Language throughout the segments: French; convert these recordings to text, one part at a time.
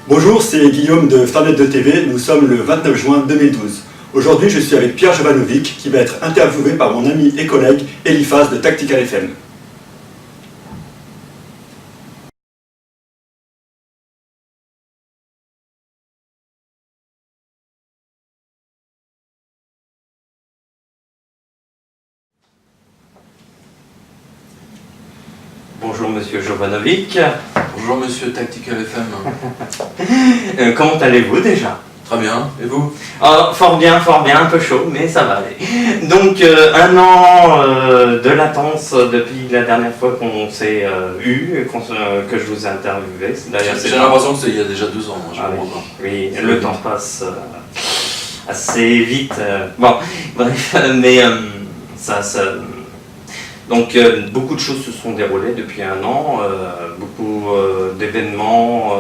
Bonjour, c'est Guillaume de Starnet de TV, nous sommes le 29 juin 2012. Aujourd'hui, je suis avec Pierre Jovanovic qui va être interviewé par mon ami et collègue Eliphas de Tactical FM. Bonjour Monsieur Jovanovic. Bonjour Monsieur Tactical FM. Comment allez-vous déjà? Très bien, et vous? Fort bien, un peu chaud, mais ça va aller. Donc un an de latence depuis la dernière fois qu'on s'est que je vous ai interviewé. J'ai l'impression que c'est il y a déjà 2 ans. Moi, oui, le temps passe assez vite. Bon, bref, mais donc beaucoup de choses se sont déroulées depuis un an, beaucoup d'événements.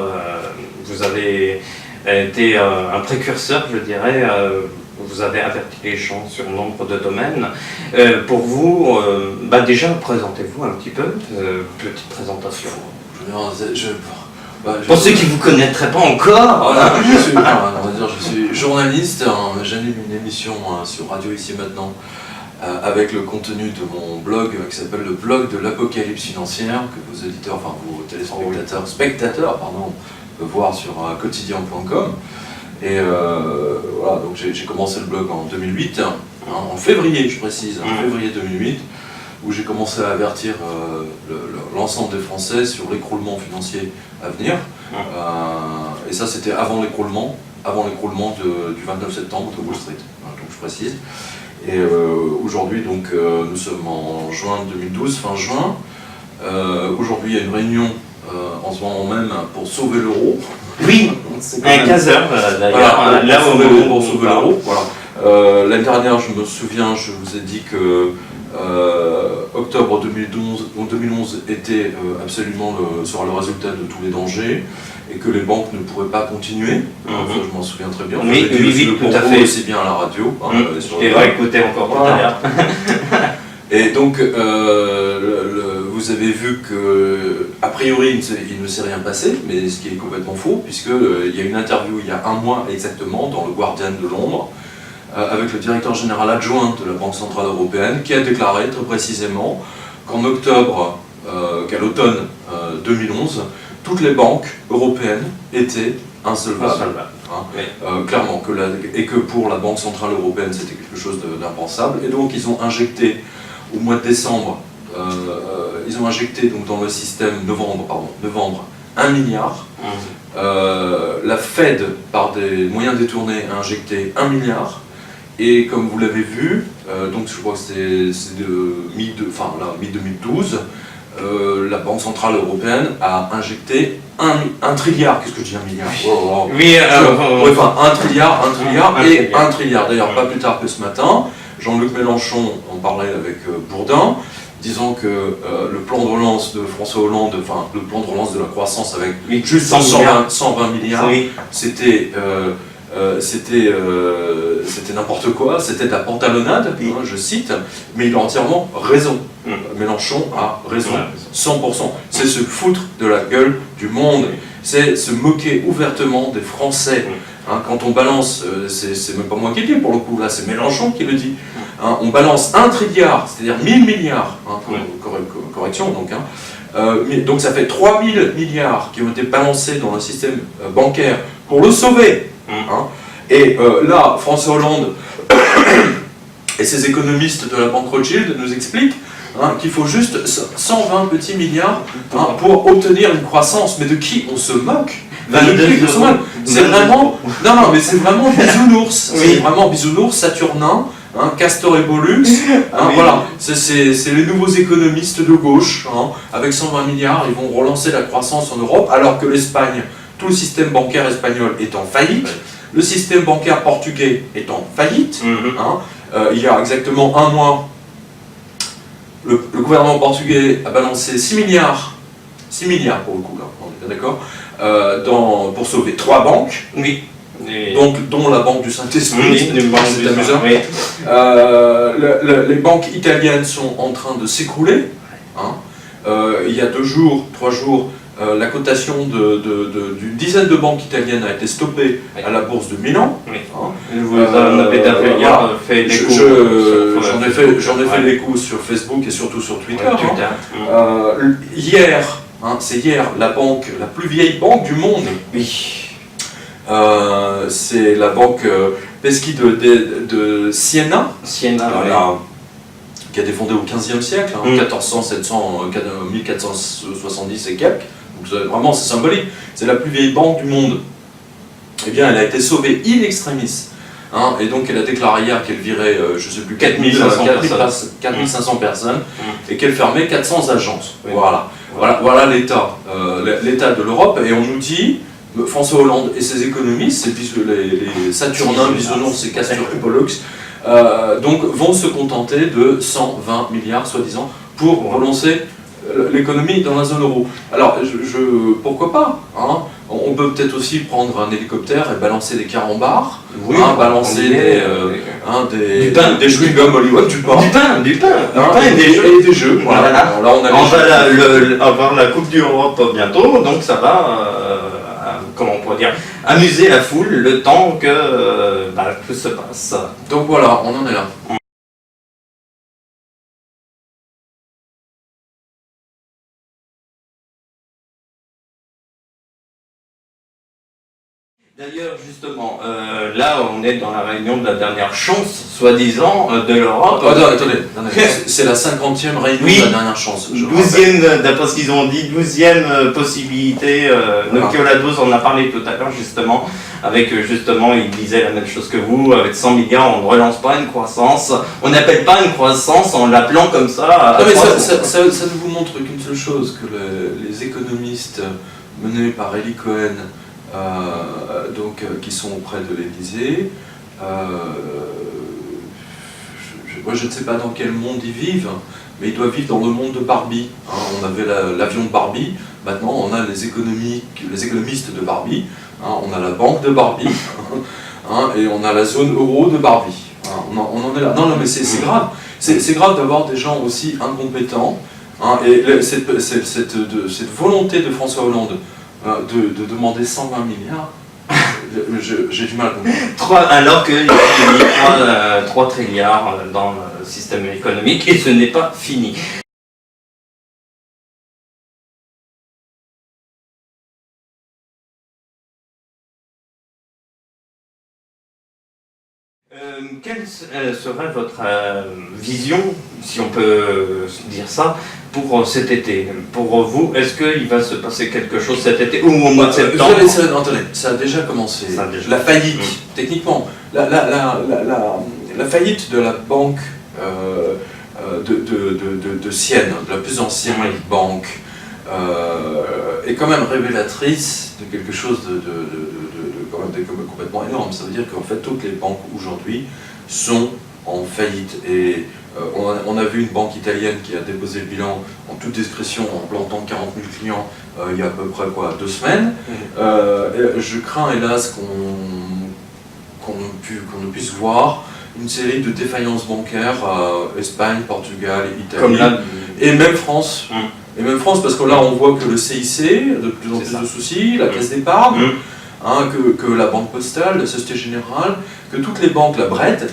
Vous avez été un précurseur, je dirais. Vous avez averti les gens sur nombre de domaines. Pour vous, déjà présentez-vous un petit peu, petite présentation. Pour ceux qui ne vous connaîtraient pas encore. Je suis journaliste, j'anime une émission sur Radio Ici Maintenant. Avec le contenu de mon blog qui s'appelle le blog de l'apocalypse financière, que vos auditeurs, enfin vos spectateurs, peuvent voir sur quotidien.com. Et voilà, donc j'ai commencé le blog en 2008, en février, je précise, en février 2008, où j'ai commencé à avertir l'ensemble des Français sur l'écroulement financier à venir. Et ça, c'était avant l'écroulement du 29 septembre de Wall Street, donc je précise. Et aujourd'hui, donc, nous sommes en juin 2012, fin juin. Aujourd'hui, il y a une réunion en ce moment même pour sauver l'euro. Oui, à 15h d'ailleurs. Voilà, là pour sauver l'euro. Voilà. L'année dernière, je me souviens, je vous ai dit que octobre 2011 était absolument sera le résultat de tous les dangers. Et que les banques ne pourraient pas continuer. Je m'en souviens très bien. Oui, tout à fait. Aussi bien à la radio. Et va écouter encore tout à l'heure. Et donc, vous avez vu que, a priori, il ne s'est rien passé, mais ce qui est complètement faux, puisqu'il y a une interview il y a 1 mois exactement, dans le Guardian de Londres, avec le directeur général adjoint de la Banque Centrale Européenne, qui a déclaré très précisément qu'en octobre, qu'à l'automne 2011, toutes les banques européennes étaient insolvables. Clairement, et que pour la Banque Centrale Européenne, c'était quelque chose d'impensable. Et donc, ils ont injecté, au mois de décembre, ils ont injecté donc, dans le système, novembre, 1 milliard. La Fed, par des moyens détournés, a injecté 1 milliard. Et comme vous l'avez vu, donc je crois que c'est de mi-2012, la Banque Centrale Européenne a injecté 1 trilliard, qu'est-ce que je dis 1 milliard? Oui, enfin 1 trilliard et 1 trilliard. D'ailleurs, pas plus tard que ce matin, Jean-Luc Mélenchon en parlait avec Bourdin, disant que le plan de relance de François Hollande, enfin le plan de relance de la croissance avec juste 120 milliards, c'était n'importe quoi, c'était de la pantalonnade, je cite, mais il a entièrement raison. Mélenchon a raison, 100%. C'est se foutre de la gueule du monde, c'est se moquer ouvertement des Français. Quand on balance, c'est même pas moi qui le dis pour le coup, là c'est Mélenchon qui le dit. On balance 1 trilliard, c'est-à-dire 1000 milliards, correction donc. Donc ça fait 3000 milliards qui ont été balancés dans le système bancaire pour le sauver. Et là, François Hollande et ses économistes de la banque Rothschild nous expliquent qu'il faut juste 120 petits milliards pour obtenir une croissance. Mais de qui on se moque? C'est vraiment, mais c'est vraiment bisounours. C'est vraiment bisounours, saturnin, Castor et Pollux. Voilà, c'est les nouveaux économistes de gauche. Avec 120 milliards, ils vont relancer la croissance en Europe, alors que l'Espagne, tout le système bancaire espagnol est en faillite. Le système bancaire portugais est en faillite. Il y a exactement 1 mois, le gouvernement portugais a balancé 6 milliards pour le coup, là, on est bien d'accord, pour sauver 3 banques, donc, dont la banque du Saint-Esprit, c'est amusant. Les banques italiennes sont en train de s'écrouler. Il y a 2 jours, 3 jours, La cotation d'une dizaine de banques italiennes a été stoppée à la bourse de Milan. Oui. Vous en avez d'ailleurs fait l'écho. J'en ai fait l'écho sur Facebook et surtout sur Twitter. Hier, c'est hier, la plus vieille banque du monde. Oui. C'est la banque Peschi de Siena. Siena, qui a été fondée au XVe siècle, 1470 et quelques. Donc vraiment, c'est symbolique. C'est la plus vieille banque du monde. Eh bien, elle a été sauvée in extremis. Et donc, elle a déclaré hier qu'elle virait, je ne sais plus, 4500 personnes et qu'elle fermait 400 agences. Oui. Voilà l'état de l'Europe. Et on nous dit, François Hollande et ses économistes, les Saturnins, Bisounours et Castor et Pollux, donc vont se contenter de 120 milliards, soi-disant, pour relancer l'économie dans la zone euro. Alors, pourquoi pas, on peut peut-être aussi prendre un hélicoptère et balancer des carambars, balancer des chewing-gums Hollywood, du pain et des jeux. Voilà. Là, on va avoir la Coupe d'Europe bientôt, donc ça va, comment on pourrait dire, amuser la foule le temps que tout se passe. Donc voilà, on en est là. D'ailleurs, justement, là, on est dans la réunion de la dernière chance, soi-disant, de l'Europe. Attendez, c'est la 50e réunion de la dernière chance. 12e, d'après ce qu'ils ont dit, 12e possibilité. Nicolas Dose en a parlé tout à l'heure, justement, avec, justement, il disait la même chose que vous, avec 100 milliards, on ne relance pas une croissance. On n'appelle pas une croissance en l'appelant comme ça. Non, mais ça ne vous montre qu'une seule chose, que les économistes menés par Eli Cohen, qui sont auprès de l'Élysée. Moi, je ne sais pas dans quel monde ils vivent, mais ils doivent vivre dans le monde de Barbie. On avait l'avion de Barbie, maintenant on a les économistes de Barbie, on a la banque de Barbie, et on a la zone euro de Barbie. On en est là. Non, mais c'est grave. C'est grave d'avoir des gens aussi incompétents, et cette volonté de François Hollande de demander 120 milliards, j'ai du mal à comprendre. Alors qu'il y a 3 trilliards dans le système économique, et ce n'est pas fini. Quelle serait votre vision, si on peut dire ça, pour cet été? Pour vous, est-ce qu'il va se passer quelque chose cet été ou au mois de septembre? Attendez, ça a déjà commencé. La faillite, techniquement, la faillite de la banque de Sienne, de la plus ancienne banque, est quand même révélatrice de quelque chose de complètement énorme. Ça veut dire qu'en fait toutes les banques aujourd'hui sont en faillite. Et on a vu une banque italienne qui a déposé le bilan en toute discrétion en plantant 40 000 clients il y a à peu près 2 semaines. Je crains hélas qu'on ne puisse voir une série de défaillances bancaires Espagne, Portugal, Italie et même France. Et même France, parce que là on voit que le CIC, de plus en plus de soucis, la caisse d'épargne, que la Banque Postale, la Société Générale, que toutes les banques, la BRED,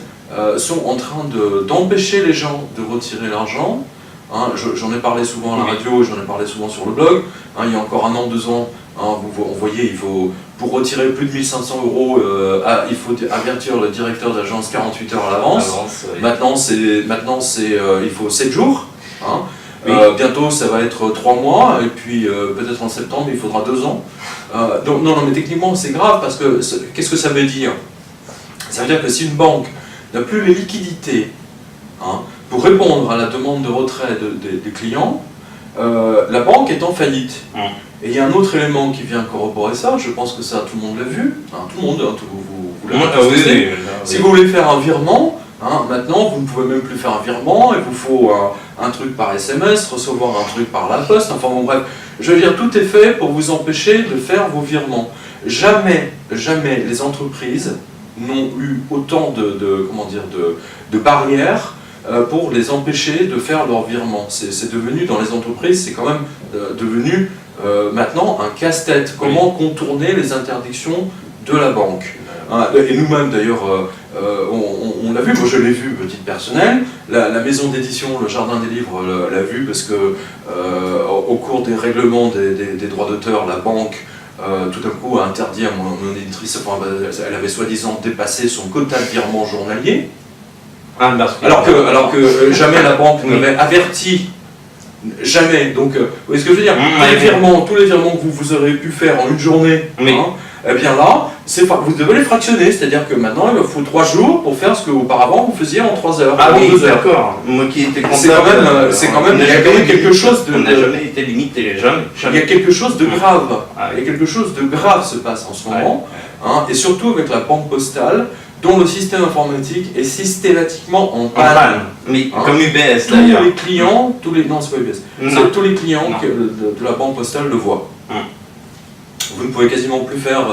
sont en train d'empêcher les gens de retirer l'argent. J'en ai parlé souvent à la radio, j'en ai parlé souvent sur le blog. Il y a encore 1 an, 2 ans, vous voyez, il faut, pour retirer plus de 1 500 €, il faut avertir le directeur d'agence 48 heures à l'avance. Maintenant, il faut 7 jours. Bientôt, ça va être 3 mois, et puis peut-être en septembre, il faudra 2 ans. Donc, non, mais techniquement, c'est grave, parce que qu'est-ce que ça veut dire? Ça veut dire que si une banque n'a plus les liquidités pour répondre à la demande de retrait des clients, la banque est en faillite. Et il y a un autre élément qui vient corroborer ça, je pense que ça, tout le monde l'a vu, tout le monde, vous l'avez vu. Si vous voulez faire un virement, maintenant, vous ne pouvez même plus faire un virement, il vous faut un truc par SMS, recevoir un truc par la poste, enfin bon bref, je veux dire, tout est fait pour vous empêcher de faire vos virements. Jamais les entreprises n'ont eu autant de barrières pour les empêcher de faire leurs virements. C'est devenu, dans les entreprises, c'est quand même devenu maintenant un casse-tête. Comment contourner les interdictions de la banque. Hein, et nous-mêmes d'ailleurs, on l'a vu, moi je l'ai vu, titre personnel, la maison d'édition, le Jardin des Livres l'a vu parce que au cours des règlements des droits d'auteur, la banque tout d'un coup a interdit à mon éditrice, enfin, elle avait soi-disant dépassé son quota de virements journaliers, alors que jamais la banque n'avait averti. Jamais. Donc, vous voyez ce que je veux dire, tous les virements que vous aurez pu faire en une journée, hein, eh bien là, vous devez les fractionner, c'est-à-dire que maintenant il vous faut 3 jours pour faire ce que auparavant vous faisiez en 3 heures. Ah oui, 2 heures. d'accord. Moi qui étais comptable, c'est quand même, il y a quand même quelque chose de... On n'a jamais été limité, jamais. Il y a quelque chose de grave. Il y a quelque chose de grave se passe en ce moment, hein, et surtout avec la banque postale, dont le système informatique est systématiquement en panne. Mais hein, comme UBS tous d'ailleurs. les clients, non c'est pas UBS, tous les clients de la banque postale le voient. Vous ne pouvez quasiment plus faire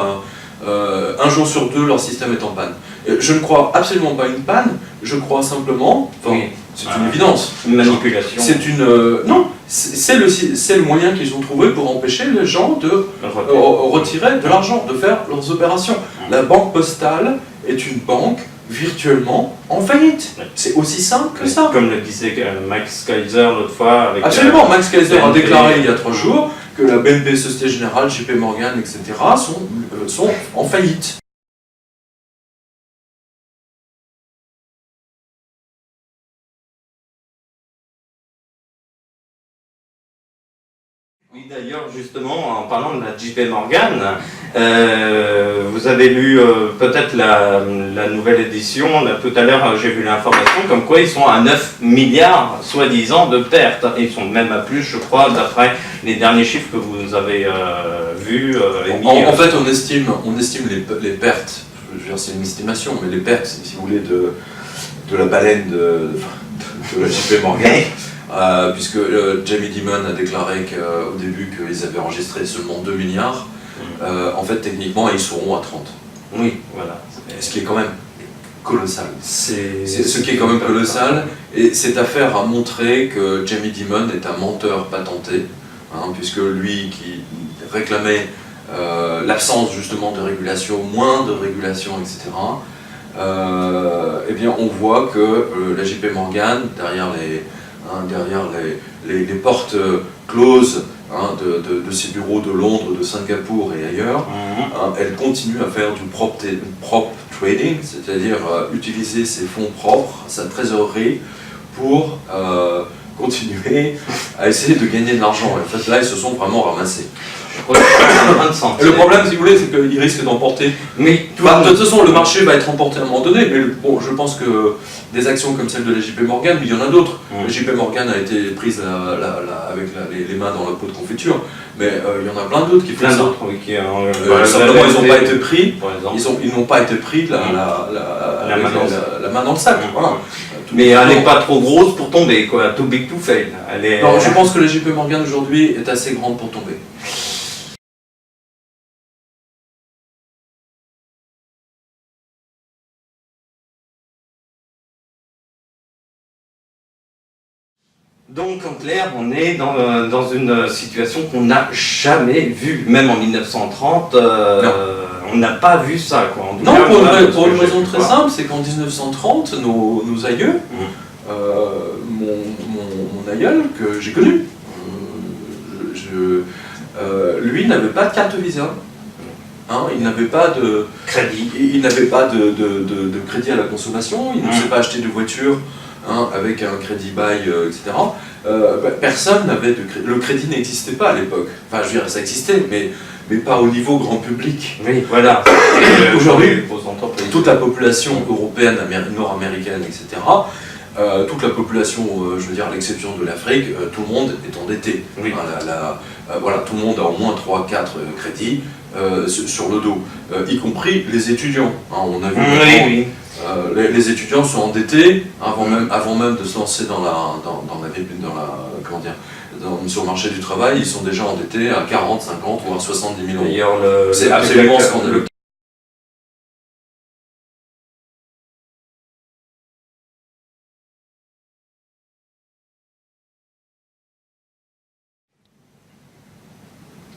un jour sur 2 leur système est en panne. Je ne crois absolument pas une panne, je crois simplement, c'est une évidence. Une manipulation. C'est une non, c'est le moyen qu'ils ont trouvé pour empêcher les gens de retirer de l'argent, de faire leurs opérations. La banque postale est une banque virtuellement en faillite. C'est aussi simple que ça. Comme le disait Max Kaiser l'autre fois. Avec absolument, Max Kaiser a déclaré il y a 3 jours que la BNP, Société Générale, JP Morgan, etc. sont en faillite. Oui, d'ailleurs, justement, en parlant de la JP Morgan, vous avez lu peut-être la nouvelle édition. Là, tout à l'heure, j'ai vu l'information comme quoi ils sont à 9 milliards, soi-disant, de pertes. Ils sont même à plus, je crois, d'après les derniers chiffres que vous avez vus. En fait, on estime les pertes, je veux dire, c'est une estimation, mais les pertes, si vous voulez, de la baleine de la JP Morgan. Puisque Jamie Dimon a déclaré qu'au début qu'ils avaient enregistré seulement 2 milliards, en fait techniquement ils seront à 30. Oui, voilà. Ce qui est quand même colossal. C'est ce qui est quand même colossal, et cette affaire a montré que Jamie Dimon est un menteur patenté, hein, puisque lui qui réclamait l'absence justement de régulation, moins de régulation, etc., eh bien on voit que la JP Morgan, derrière les portes closes de ses bureaux de Londres, de Singapour et ailleurs, elle continue à faire du prop trading, c'est-à-dire utiliser ses fonds propres, sa trésorerie, pour continuer à essayer de gagner de l'argent. En fait, là, ils se sont vraiment ramassés. Et le problème, si vous voulez, c'est qu'ils risquent d'emporter. Mais de toute façon, le marché va être emporté à un moment donné. Mais bon, je pense que des actions comme celle de la JP Morgan, il y en a d'autres. La JP Morgan a été prise avec les mains dans la peau de confiture. Mais il y en a plein d'autres qui font ça. Simplement, ils n'ont pas été pris. Ils n'ont pas été pris la main dans le sac. Voilà. Mais elle n'est pas trop grosse pour tomber, quoi. Too big to fail. Non, je pense que la JP Morgan aujourd'hui est assez grande pour tomber. Donc en clair, on est dans une situation qu'on n'a jamais vue, même en 1930, on n'a pas vu ça. Quoi. Non, pour une raison très simple, c'est qu'en 1930, nos aïeux, mon aïeul que j'ai connu, lui n'avait pas de carte Visa. Hein, il n'avait pas de crédit, il n'avait pas de crédit à la consommation, il ne s'est pas acheté de voiture. Hein, avec un crédit bail, etc. Personne n'avait de crédit. Le crédit n'existait pas à l'époque. Enfin, je veux dire, ça existait, mais pas au niveau grand public. Oui, voilà. Aujourd'hui, toute la population européenne, nord-américaine, etc., toute la population, je veux dire, à l'exception de l'Afrique, tout le monde est endetté. Oui. Voilà, tout le monde a au moins 3-4 crédits sur le dos, y compris les étudiants. Hein, on a vu les étudiants sont endettés avant même de se lancer sur le marché du travail, ils sont déjà endettés à 40, 50, voire 70 000 euros. D'ailleurs, c'est absolument scandaleux.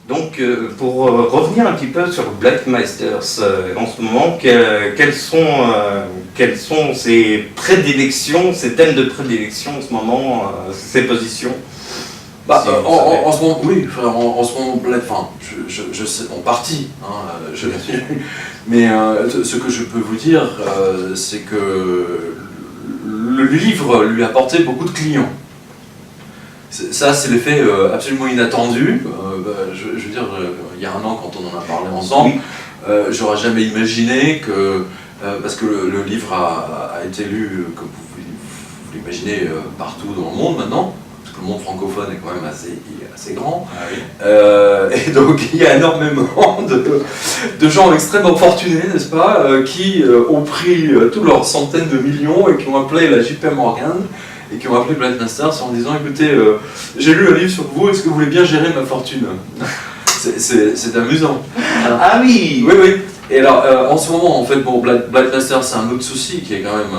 Donc, pour revenir un petit peu sur Black Masters, en ce moment, quelles sont ses prédilections, ses thèmes de prédilection en ce moment, ses positions? Bah, Si vous en ce moment, oui, en ce moment, enfin, je sais, en partie, hein, je l'ai dit, mais ce que je peux vous dire, c'est que le livre lui a apporté beaucoup de clients. Ça, c'est l'effet absolument inattendu. Je veux dire, il y a un an, quand on en a parlé ensemble, j'aurais jamais imaginé que, parce que le livre a été lu, comme vous l'imaginez, partout dans le monde maintenant, le monde francophone est quand même assez grand. Ah oui. Et donc il y a énormément de gens extrêmement fortunés, n'est-ce pas, qui ont pris tous leurs centaines de millions et qui ont appelé la JP Morgan et qui ont appelé Black Masters en disant écoutez, j'ai lu un livre sur vous, est-ce que vous voulez bien gérer ma fortune? C'est amusant. Alors, Ah oui. oui, oui. Et alors, en ce moment, en fait, bon, Black Masters, c'est un autre souci qui est quand même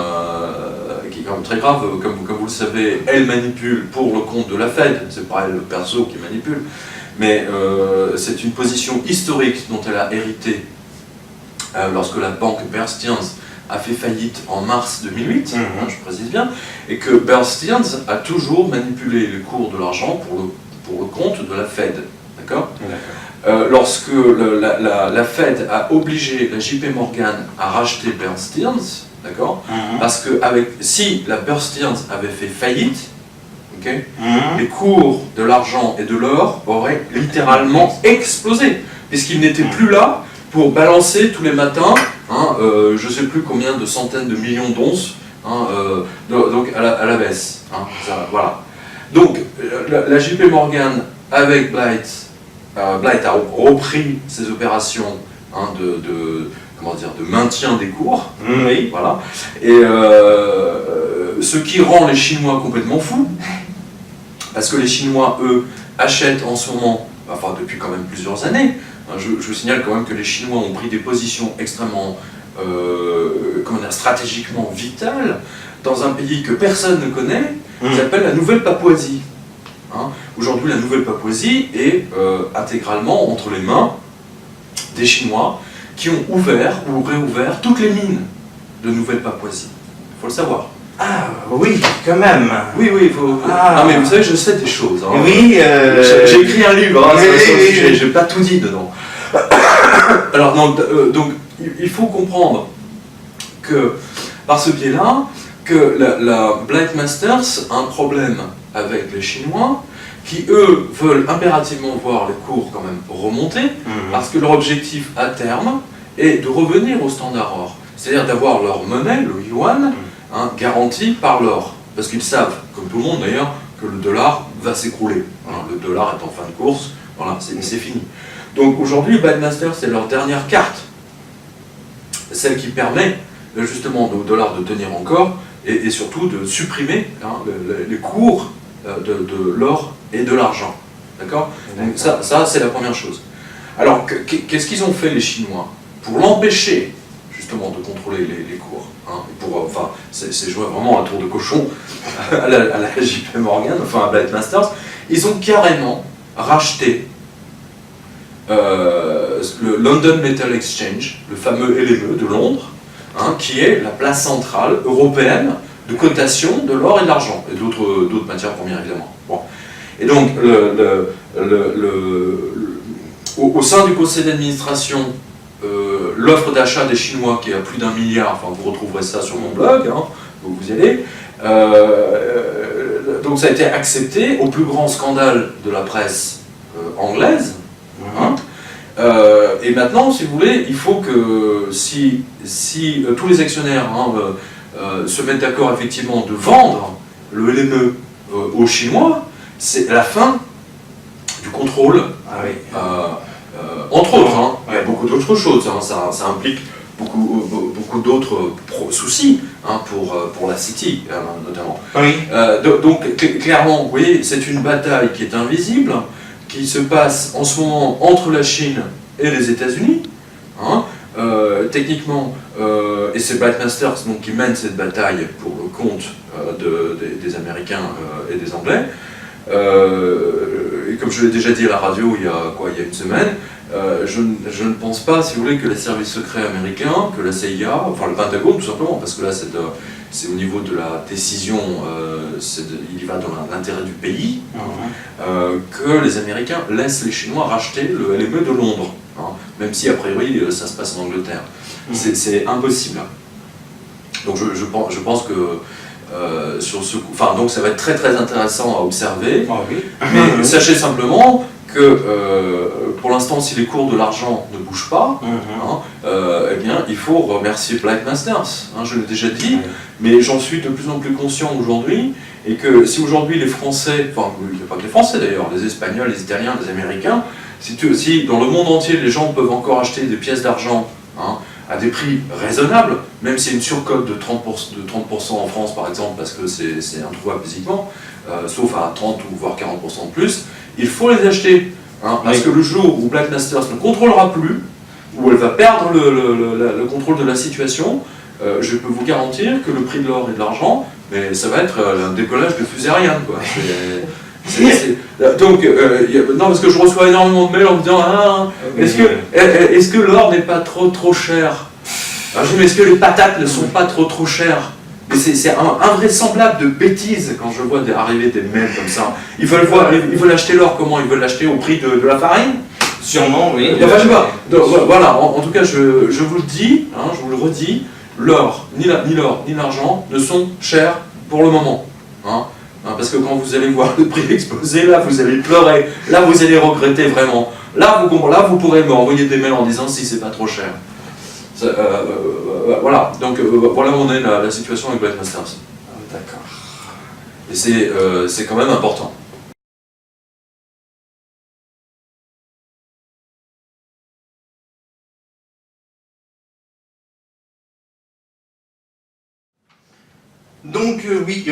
très grave. Comme vous le savez, elle manipule pour le compte de la Fed. C'est pas elle le perso qui manipule, mais c'est une position historique dont elle a hérité lorsque la banque Bear Stearns a fait faillite en mars 2008, je précise bien, et que Bear Stearns a toujours manipulé les cours de l'argent pour le compte de la Fed. D'accord ? Lorsque la Fed a obligé la JP Morgan à racheter Bear Stearns, d'accord, parce que si la Bear Stearns avait fait faillite, okay, les cours de l'argent et de l'or auraient littéralement explosé, puisqu'ils n'étaient plus là pour balancer tous les matins, je ne sais plus combien de centaines de millions d'onces, donc à la baisse. Voilà. Donc la JP Morgan avec Blight a repris ses opérations de maintien des cours, Oui. voilà, et ce qui rend les Chinois complètement fous, parce que les Chinois, eux, achètent en ce moment, enfin depuis quand même plusieurs années, je vous signale quand même que les Chinois ont pris des positions extrêmement stratégiquement vitales dans un pays que personne ne connaît, qui s'appelle la Nouvelle-Papouasie. Aujourd'hui, la Nouvelle-Papouasie est intégralement entre les mains des Chinois qui ont ouvert ou réouvert toutes les mines de Nouvelle-Papouasie. Il faut le savoir. Ah oui, quand même. Oui, il faut... Ah. Non mais vous savez, je sais des choses. Oui. J'ai écrit un livre sur le oui, sujet, j'ai pas tout dit dedans. Alors donc il faut comprendre que par ce biais-là, que la Black Masters a un problème avec les Chinois, qui eux veulent impérativement voir les cours quand même remonter, parce que leur objectif à terme est de revenir au standard or, c'est-à-dire d'avoir leur monnaie, le yuan, garanti par l'or, parce qu'ils savent, comme tout le monde d'ailleurs, que le dollar va s'écrouler. Voilà, le dollar est en fin de course, voilà, c'est fini. Donc aujourd'hui, Black Masters, c'est leur dernière carte, celle qui permet justement au dollar de tenir encore, et surtout de supprimer les cours de l'or et de l'argent. D'accord ? Donc ça c'est la première chose. Alors, qu'est-ce qu'ils ont fait les Chinois pour l'empêcher justement de contrôler les cours, c'est jouer vraiment un tour de cochon à la JP Morgan, enfin à Black Masters. Ils ont carrément racheté le London Metal Exchange, le fameux LME de Londres, qui est la place centrale européenne de cotation de l'or et de l'argent, et d'autres matières premières évidemment. Bon. Et donc, au sein du conseil d'administration, l'offre d'achat des Chinois qui est à plus d'1 milliard, enfin vous retrouverez ça sur mon blog, vous y allez, donc ça a été accepté au plus grand scandale de la presse anglaise, et maintenant, si vous voulez, il faut que si tous les actionnaires se mettent d'accord effectivement de vendre le LME aux Chinois, c'est la fin du contrôle, entre autres. Il y a beaucoup d'autres choses, ça implique beaucoup d'autres soucis pour la City, notamment. Donc clairement, vous voyez, c'est une bataille qui est invisible, qui se passe en ce moment entre la Chine et les États-Unis. Techniquement, et c'est Black Masters qui mène cette bataille pour le compte des Américains et des Anglais. Et comme je l'ai déjà dit à la radio il y a une semaine, je ne pense pas, si vous voulez, que les services secrets américains, que la CIA, enfin le Pentagone tout simplement, parce que là c'est au niveau de la décision, il y va dans l'intérêt du pays, que les Américains laissent les Chinois racheter le LME de Londres, même si a priori ça se passe en Angleterre. C'est impossible. Donc je pense que sur ce coup, enfin donc ça va être très très intéressant à observer. Mais sachez simplement que pour l'instant, si les cours de l'argent ne bougent pas, eh bien, il faut remercier Black Masters. Je l'ai déjà dit, mais j'en suis de plus en plus conscient aujourd'hui, et que si aujourd'hui les Français, enfin, il n'y a pas que les Français d'ailleurs, les Espagnols, les Italiens, les Américains, si dans le monde entier les gens peuvent encore acheter des pièces d'argent à des prix raisonnables, même s'il y a une surcote de 30% en France par exemple, parce que c'est introuvable physiquement, sauf à 30 ou voire 40% de plus, il faut les acheter, parce que le jour où Black Masters ne contrôlera plus, où elle va perdre le contrôle de la situation, je peux vous garantir que le prix de l'or et de l'argent, mais ça va être un décollage de fusée Ariane, quoi. Donc, non, parce que je reçois énormément de mails en me disant est-ce que l'or n'est pas trop cher? Alors, je dis, mais est-ce que les patates ne sont pas trop chères? Mais c'est invraisemblable de bêtises quand je vois arriver des mails comme ça. Ils veulent acheter l'or comment? Ils veulent l'acheter au prix de la farine? Sûrement, oui. Enfin, je sais pas. Donc, voilà, en tout cas, je vous le dis, je vous le redis, l'or, ni l'or, ni l'argent ne sont chers pour le moment. Parce que quand vous allez voir le prix exploser, là vous allez pleurer, là vous allez regretter vraiment. Là vous pourrez me envoyer des mails en disant si c'est pas trop cher. Voilà, donc voilà où on est la situation avec Black Masters. D'accord. Et c'est quand même important. Donc oui,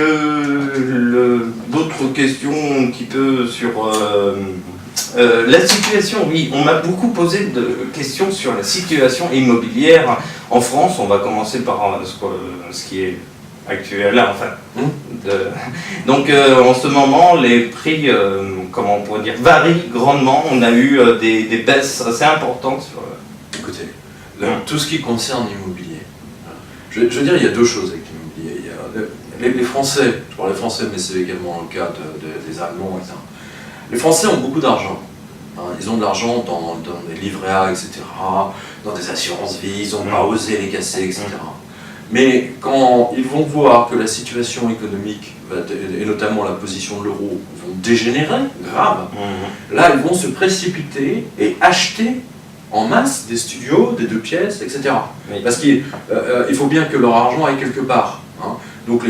d'autres questions un petit peu sur la situation. Oui, on m'a beaucoup posé de questions sur la situation immobilière en France. On va commencer par ce qui est actuel, enfin. Donc en ce moment, les prix, comment on pourrait dire, varient grandement. On a eu des baisses assez importantes sur. Écoutez, tout ce qui concerne l'immobilier, je veux dire, il y a deux choses avec l'immobilier. Les Français, je parle des Français, mais c'est également le cas des Allemands, etc. Les Français ont beaucoup d'argent. Ils ont de l'argent dans des livrets A, etc., dans des assurances vie, ils n'ont pas osé les casser, etc. Mais quand ils vont voir que la situation économique, et notamment la position de l'euro, vont dégénérer, grave, là ils vont se précipiter et acheter en masse des studios, des 2 pièces, etc. Parce qu'il faut bien que leur argent aille quelque part. Donc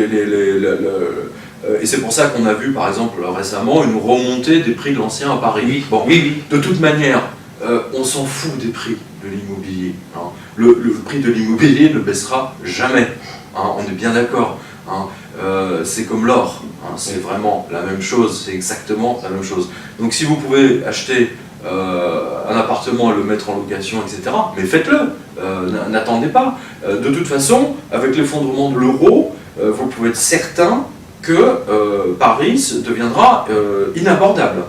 et c'est pour ça qu'on a vu par exemple récemment une remontée des prix de l'ancien à Paris. Bon, de toute manière, on s'en fout des prix de l'immobilier. Le prix de l'immobilier ne baissera jamais. On est bien d'accord. C'est comme l'or. C'est vraiment la même chose. C'est exactement la même chose. Donc si vous pouvez acheter un appartement et le mettre en location, etc., mais faites-le. N'attendez pas. De toute façon, avec l'effondrement de l'euro, vous pouvez être certain que Paris deviendra inabordable.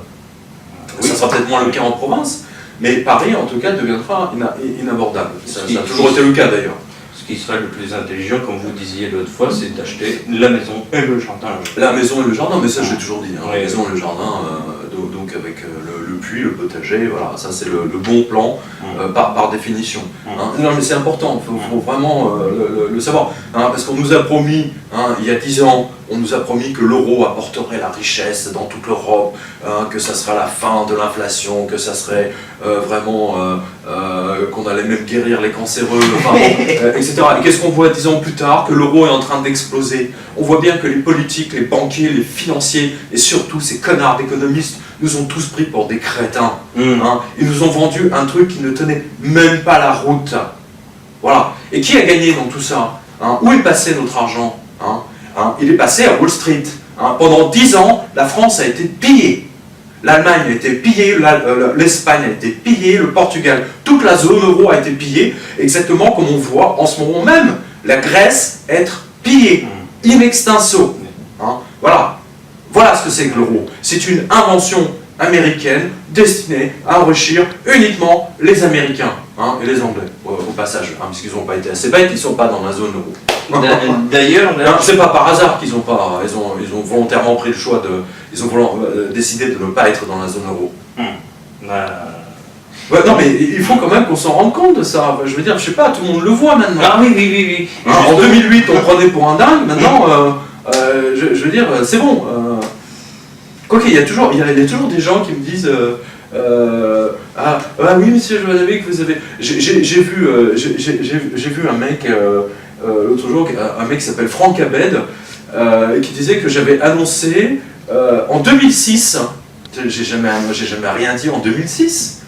Ça sera peut-être moins le cas en province, mais Paris en tout cas deviendra inabordable. Ça a toujours été le cas d'ailleurs. Ce qui serait le plus intelligent, comme vous disiez l'autre fois, c'est d'acheter la maison et le jardin. La maison et le jardin, mais ça j'ai toujours dit, la maison et le jardin, donc avec le puits, le potager, voilà, ça c'est le bon plan par définition. Non mais c'est important, il faut vraiment le savoir, parce qu'on nous a promis, il y a 10 ans, on nous a promis que l'euro apporterait la richesse dans toute l'Europe, que ça sera la fin de l'inflation, que ça serait vraiment, qu'on allait même guérir les cancéreux, etc. Et qu'est-ce qu'on voit 10 ans plus tard? Que l'euro est en train d'exploser. On voit bien que les politiques, les banquiers, les financiers, et surtout ces connards d'économistes, nous ont tous pris pour des crétins. Ils nous ont vendu un truc qui ne tenait même pas la route. Voilà. Et qui a gagné dans tout ça? Où est passé notre argent? Il est passé à Wall Street. Pendant 10 ans, la France a été pillée. L'Allemagne a été pillée, l'Espagne a été pillée, le Portugal, toute la zone euro a été pillée, exactement comme on voit en ce moment même la Grèce être pillée, in extenso. Voilà ce que c'est que l'euro. C'est une invention américaine destinée à enrichir uniquement les Américains hein, et les Anglais, au passage, hein, puisqu'ils n'ont pas été assez bêtes, ils ne sont pas dans la zone euro. D'ailleurs, c'est pas par hasard qu'ils ont pas, ils ont volontairement pris le choix de, ils ont décidé de ne pas être dans la zone euro. Ouais, non mais il faut quand même qu'on s'en rende compte de ça. Je veux dire, je sais pas, tout le monde le voit maintenant. Ah oui, oui, oui, oui. Hein, en 2008, on prenait pour un dingue. Maintenant, je veux dire, c'est bon. Quoique, il y a toujours des gens qui me disent ah oui, monsieur Jovanovic, vous avez. J'ai vu un mec l'autre jour, un mec qui s'appelle Franck Abed, qui disait que j'avais annoncé en 2006. J'ai jamais rien dit en 2006.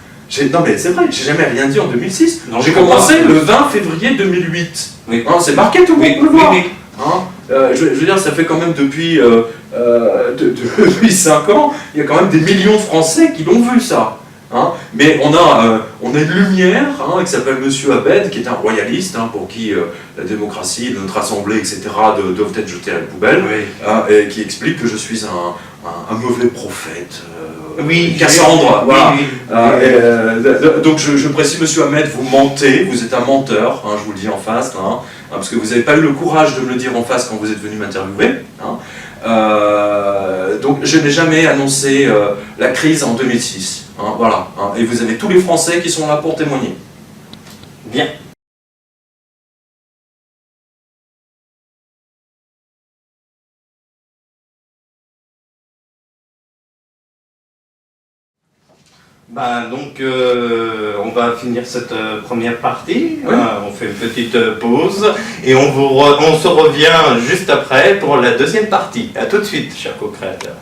Non mais c'est vrai, j'ai jamais rien dit en 2006. J'ai commencé le 20 février 2008. Oui. Hein, c'est marqué, tout le monde peut le voir. Oui. Hein, je veux dire, ça fait quand même depuis 5 ans, il y a quand même des millions de Français qui l'ont vu ça. Hein. Mais on a une lumière hein, qui s'appelle Monsieur Abed, qui est un royaliste, hein, pour qui la démocratie, notre assemblée, etc. doivent être jetées à la poubelle, et qui explique que je suis un mauvais prophète. Oui, Cassandre, voilà. Oui. Donc je précise, Monsieur Ahmed, vous mentez, vous êtes un menteur, hein, je vous le dis en face, hein, parce que vous n'avez pas eu le courage de me le dire en face quand vous êtes venu m'interviewer. Hein. Donc je n'ai jamais annoncé la crise en 2006. Hein, voilà. Hein, et vous avez tous les Français qui sont là pour témoigner. Bien. Donc on va finir cette première partie, oui. On fait une petite pause et on se revient juste après pour la deuxième partie. A tout de suite, chers co-créateurs.